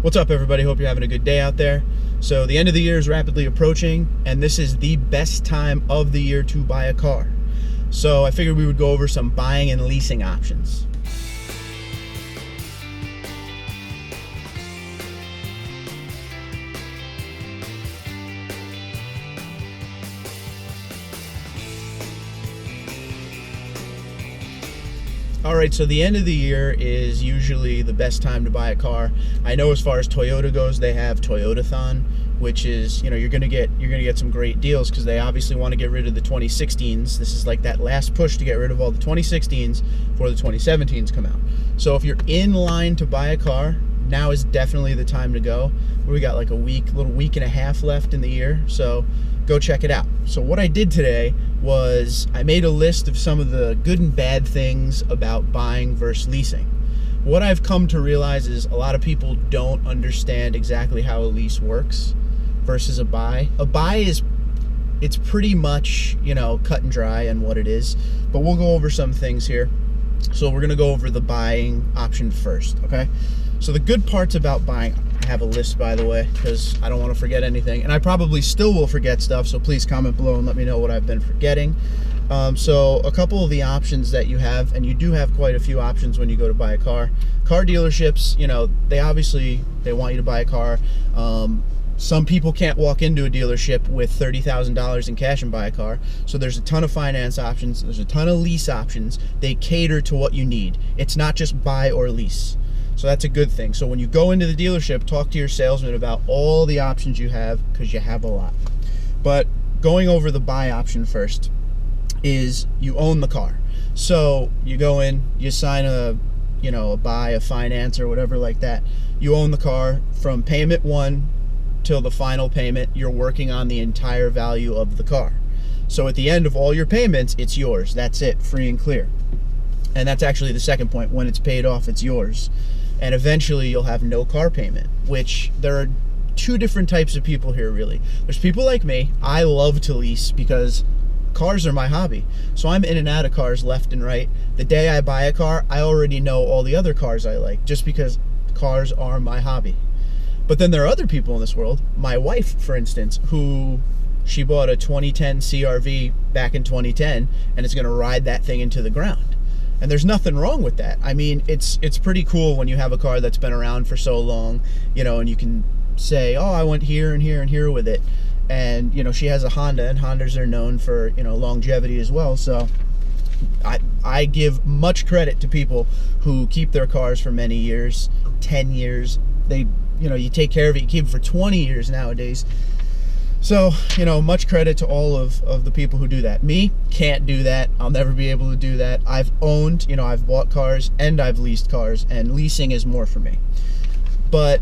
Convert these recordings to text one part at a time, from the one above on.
What's up, everybody? Hope you're having a good day out there. So the end of the year is rapidly approaching, and this is the best time of the year to buy a car. So I figured we would go over some buying and leasing options. Alright, so the end of the year is usually the best time to buy a car. I know as far as Toyota goes, they have Toyotathon, which is, you're gonna get some great deals because they obviously want to get rid of the 2016s. This is like that last push to get rid of all the 2016s before the 2017s come out. So if you're in line to buy a car, now is definitely the time to go. We got like a little week and a half left in the year, so go check it out. So what I did today was I made a list of some of the good and bad things about buying versus leasing. What I've come to realize is a lot of people don't understand exactly how a lease works versus a buy. A buy it's pretty much, cut and dry on what it is, but we'll go over some things here. So we're gonna go over the buying option first, okay? So the good parts about buying, I have a list, by the way, because I don't want to forget anything, and I probably still will forget stuff, so please comment below and let me know what I've been forgetting. So a couple of the options that you have, and you do have quite a few options when you go to buy a car. Car dealerships, they want you to buy a car. Some people can't walk into a dealership with $30,000 in cash and buy a car. So there's a ton of finance options. There's a ton of lease options. They cater to what you need. It's not just buy or lease. So that's a good thing. So when you go into the dealership, talk to your salesman about all the options you have, because you have a lot. But going over the buy option first is you own the car. So you go in, you sign a buy, a finance or whatever like that. You own the car from payment 1 till the final payment. You're working on the entire value of the car. So at the end of all your payments, it's yours. That's it, free and clear. And that's actually the second point. When it's paid off, it's yours. And eventually you'll have no car payment, which there are two different types of people here, really. There's people like me. I love to lease because cars are my hobby. So I'm in and out of cars left and right. The day I buy a car, I already know all the other cars I like, just because cars are my hobby. But then there are other people in this world, my wife, for instance, who she bought a 2010 CRV back in 2010 and is going to ride that thing into the ground. And there's nothing wrong with that. I mean, it's pretty cool when you have a car that's been around for so long, and you can say, oh, I went here and here and here with it. And, she has a Honda, and Hondas are known for, longevity as well. So I give much credit to people who keep their cars for many years, 10 years. You take care of it, you keep it for 20 years nowadays. So, much credit to all of the people who do that. Me, can't do that. I'll never be able to do that. I've owned, I've bought cars and I've leased cars, and leasing is more for me. But,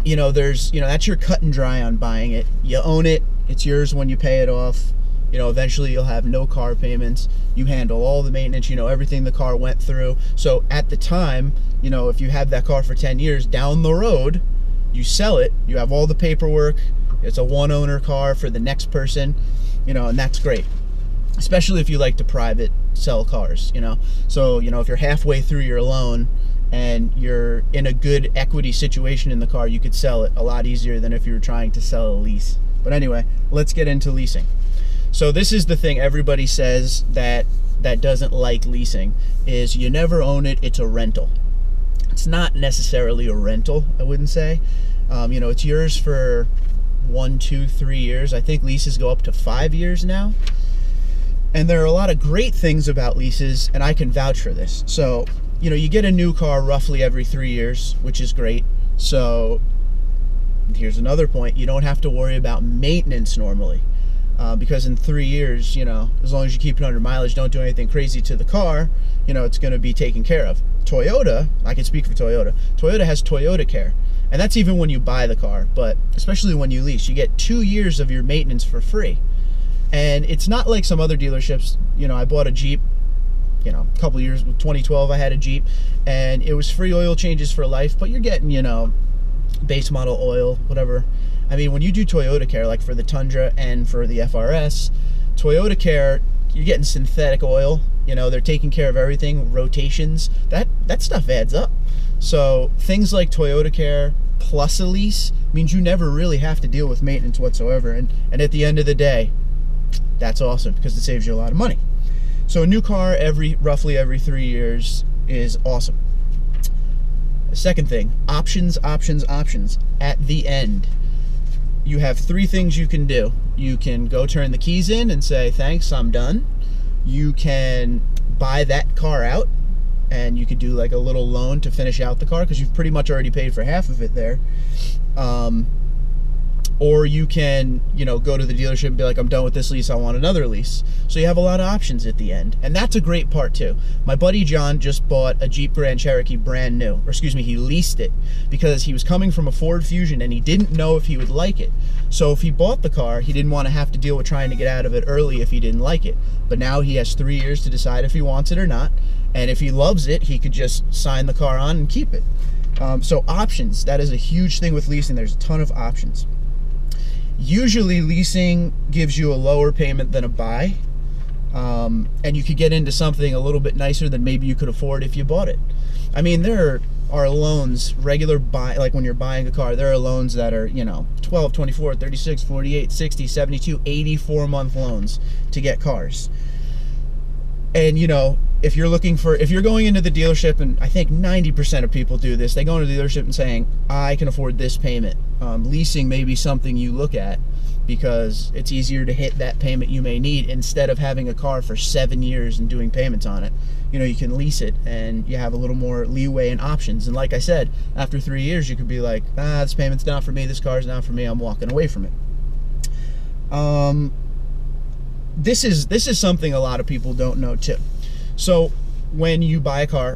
that's your cut and dry on buying it. You own it. It's yours when you pay it off. Eventually you'll have no car payments. You handle all the maintenance, everything the car went through. So at the time, if you had that car for 10 years, down the road, you sell it, you have all the paperwork. It's a one-owner car for the next person, and that's great. Especially if you like to private sell cars, So, if you're halfway through your loan and you're in a good equity situation in the car, you could sell it a lot easier than if you were trying to sell a lease. But anyway, let's get into leasing. So this is the thing everybody says that doesn't like leasing, is you never own it, it's a rental. It's not necessarily a rental, I wouldn't say. It's yours for 1, 2, 3 years. I think leases go up to 5 years now. And there are a lot of great things about leases, and I can vouch for this. So, you get a new car roughly every 3 years, which is great. So here's another point. You don't have to worry about maintenance normally. Because in 3 years, as long as you keep it under mileage, don't do anything crazy to the car, it's going to be taken care of. Toyota, I can speak for Toyota. Toyota has Toyota Care. And that's even when you buy the car, but especially when you lease, you get 2 years of your maintenance for free. And it's not like some other dealerships. I bought a Jeep, a couple years, 2012 I had a Jeep, and it was free oil changes for life, but you're getting, base model oil, whatever. I mean, when you do Toyota Care, like for the Tundra and for the FRS, Toyota Care, you're getting synthetic oil. They're taking care of everything, rotations. That stuff adds up. So things like Toyota Care, plus a lease means you never really have to deal with maintenance whatsoever. And at the end of the day, that's awesome because it saves you a lot of money. So a new car roughly every 3 years is awesome. The second thing, options. At the end, you have 3 things you can do. You can go turn the keys in and say, thanks, I'm done. You can buy that car out, and you could do like a little loan to finish out the car because you've pretty much already paid for half of it there. Or you can, go to the dealership and be like, I'm done with this lease, I want another lease. So you have a lot of options at the end. And that's a great part too. My buddy John just bought a Jeep Grand Cherokee brand new. Or excuse me, he leased it because he was coming from a Ford Fusion and he didn't know if he would like it. So if he bought the car, he didn't want to have to deal with trying to get out of it early if he didn't like it. But now he has 3 years to decide if he wants it or not. And if he loves it, he could just sign the car on and keep it. So options, that is a huge thing with leasing. There's a ton of options. Usually leasing gives you a lower payment than a buy, and you could get into something a little bit nicer than maybe you could afford if you bought it. I mean, there are loans, like when you're buying a car, there are loans that are, 12, 24, 36, 48, 60, 72, 84-month loans to get cars. And, if you're going into the dealership, and I think 90% of people do this, they go into the dealership and saying, I can afford this payment. Leasing may be something you look at because it's easier to hit that payment you may need instead of having a car for 7 years and doing payments on it. You can lease it and you have a little more leeway and options. And like I said, after 3 years, you could be like, this payment's not for me, this car's not for me, I'm walking away from it. This is something a lot of people don't know too. So when you buy a car,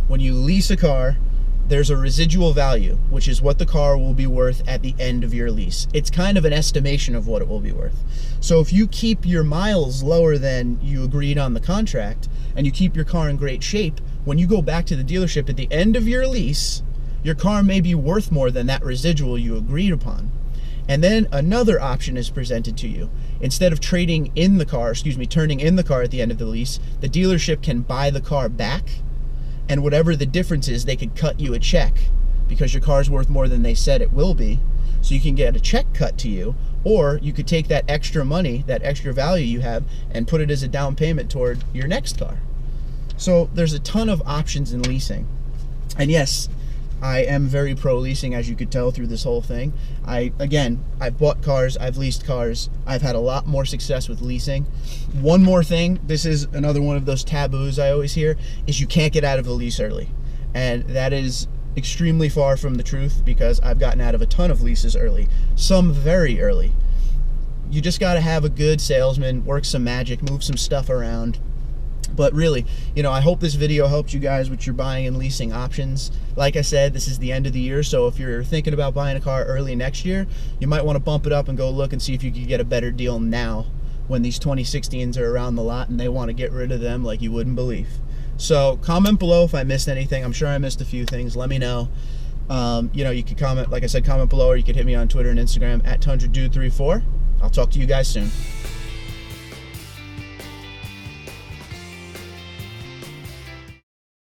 when you lease a car, there's a residual value, which is what the car will be worth at the end of your lease. It's kind of an estimation of what it will be worth. So if you keep your miles lower than you agreed on the contract, and you keep your car in great shape, when you go back to the dealership at the end of your lease, your car may be worth more than that residual you agreed upon. And then another option is presented to you. Instead of turning in the car at the end of the lease, the dealership can buy the car back, and whatever the difference is, they could cut you a check because your car's worth more than they said it will be. So you can get a check cut to you, or you could take that extra money, that extra value you have, and put it as a down payment toward your next car. So there's a ton of options in leasing. And yes, I am very pro leasing, as you could tell through this whole thing. I've bought cars, I've leased cars, I've had a lot more success with leasing. One more thing, this is another one of those taboos I always hear, is you can't get out of the lease early. And that is extremely far from the truth because I've gotten out of a ton of leases early, some very early. You just gotta have a good salesman, work some magic, move some stuff around. But really, I hope this video helps you guys with your buying and leasing options. Like I said, this is the end of the year, so if you're thinking about buying a car early next year, you might want to bump it up and go look and see if you can get a better deal now when these 2016s are around the lot and they want to get rid of them like you wouldn't believe. So comment below if I missed anything. I'm sure I missed a few things. Let me know. You could comment, like I said, comment below, or you could hit me on Twitter and Instagram at TundraDude34. I'll talk to you guys soon.